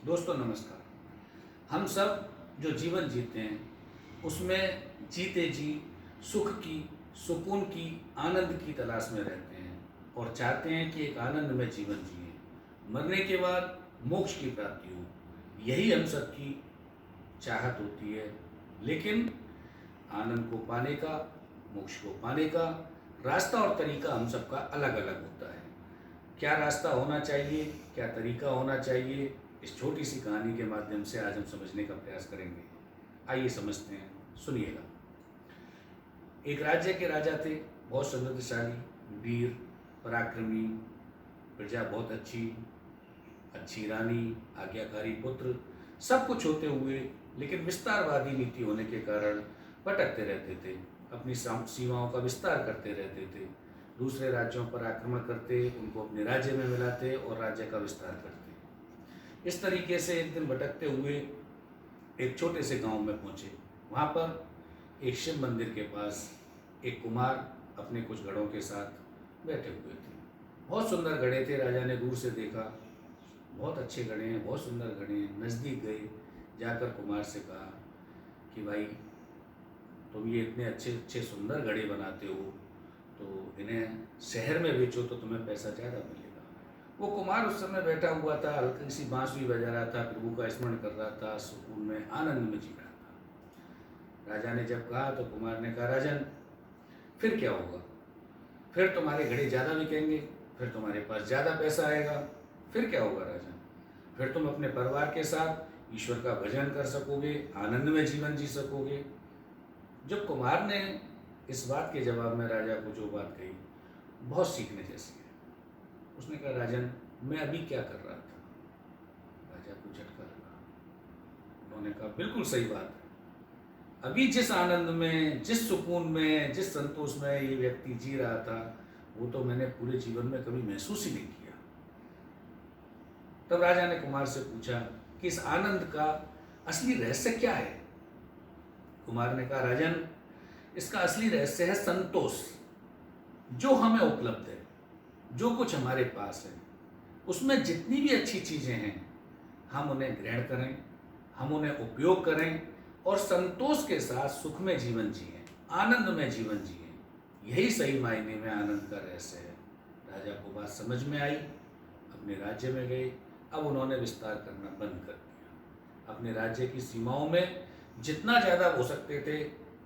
दोस्तों नमस्कार। हम सब जो जीवन जीते हैं उसमें जीते जी सुख की, सुकून की, आनंद की तलाश में रहते हैं और चाहते हैं कि एक आनंदमय जीवन जिए, मरने के बाद मोक्ष की प्राप्ति हो। यही हम सब की चाहत होती है। लेकिन आनंद को पाने का, मोक्ष को पाने का रास्ता और तरीका हम सबका अलग अलग होता है। क्या रास्ता होना चाहिए, क्या तरीका होना चाहिए, इस छोटी सी कहानी के माध्यम से आज हम समझने का प्रयास करेंगे। आइए समझते हैं, सुनिएगा। एक राज्य के राजा थे, बहुत समृद्धशाली, वीर, पराक्रमी, प्रजा बहुत अच्छी रानी, आज्ञाकारी पुत्र, सब कुछ होते हुए लेकिन विस्तारवादी नीति होने के कारण भटकते रहते थे, अपनी सीमाओं का विस्तार करते रहते थे, दूसरे राज्यों पर आक्रमण करते, उनको अपने राज्य में मिलाते और राज्य का विस्तार करते। इस तरीके से एक दिन भटकते हुए एक छोटे से गांव में पहुंचे। वहां पर एक शिव मंदिर के पास एक कुमार अपने कुछ घड़ों के साथ बैठे हुए थे। बहुत सुंदर घड़े थे। राजा ने दूर से देखा, बहुत अच्छे घड़े हैं, बहुत सुंदर घड़े हैं। नज़दीक गए, जाकर कुमार से कहा कि भाई तुम ये इतने अच्छे अच्छे सुंदर घड़े बनाते हो, तो इन्हें शहर में बेचो तो तुम्हें पैसा ज़्यादा मिलेगा। वो कुमार उस समय बैठा हुआ था, हल्की सी बांसुरी बजा रहा था, प्रभु का स्मरण कर रहा था, सुकून में, आनंद में जी रहा था। राजा ने जब कहा तो कुमार ने कहा, राजन फिर क्या होगा? फिर तुम्हारे घड़े ज़्यादा बिकेंगे, फिर तुम्हारे पास ज़्यादा पैसा आएगा। फिर क्या होगा राजन? फिर तुम अपने परिवार के साथ ईश्वर का भजन कर सकोगे, आनंद में जीवन जी सकोगे। जब कुमार ने इस बात के जवाब में राजा को जो बात कही, बहुत सीखने जैसी है। उसने कहा, राजन मैं अभी क्या कर रहा था? राजा को झटका लगा। उन्होंने कहा, बिल्कुल सही बात है। अभी जिस आनंद में, जिस सुकून में, जिस संतोष में ये व्यक्ति जी रहा था, वो तो मैंने पूरे जीवन में कभी महसूस ही नहीं किया। तब राजा ने कुमार से पूछा कि इस आनंद का असली रहस्य क्या है? कुमार ने कहा, राजन इसका असली रहस्य है संतोष। जो हमें उपलब्ध है, जो कुछ हमारे पास है, उसमें जितनी भी अच्छी चीज़ें हैं, हम उन्हें ग्रहण करें, हम उन्हें उपयोग करें और संतोष के साथ सुख में जीवन जिएं, आनंद में जीवन जिएं। यही सही मायने में आनंद का रहस्य है। राजा को बात समझ में आई, अपने राज्य में गए। अब उन्होंने विस्तार करना बंद कर दिया। अपने राज्य की सीमाओं में जितना ज़्यादा हो सकते थे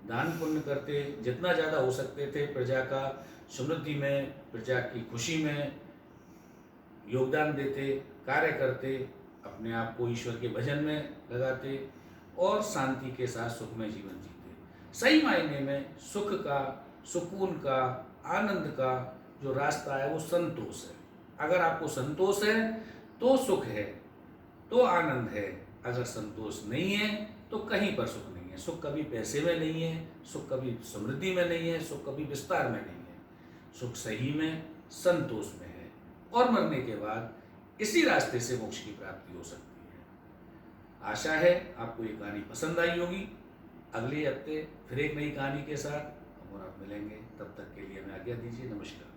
दान पुण्य करते, जितना ज़्यादा हो सकते थे प्रजा का समृद्धि में, प्रजा की खुशी में योगदान देते, कार्य करते, अपने आप को ईश्वर के भजन में लगाते और शांति के साथ सुख में जीवन जीते। सही मायने में सुख का, सुकून का, आनंद का जो रास्ता है वो संतोष है। अगर आपको संतोष है तो सुख है, तो आनंद है। अगर संतोष नहीं है तो कहीं पर सुख नहीं है। सुख कभी पैसे में नहीं है, सुख कभी समृद्धि में नहीं है, सुख कभी विस्तार में नहीं है। सुख सही में संतोष में है और मरने के बाद इसी रास्ते से मोक्ष की प्राप्ति हो सकती है। आशा है आपको ये कहानी पसंद आई होगी। अगले हफ्ते फिर एक नई कहानी के साथ हम और आप मिलेंगे। तब तक के लिए हमें आज्ञा दीजिए। नमस्कार।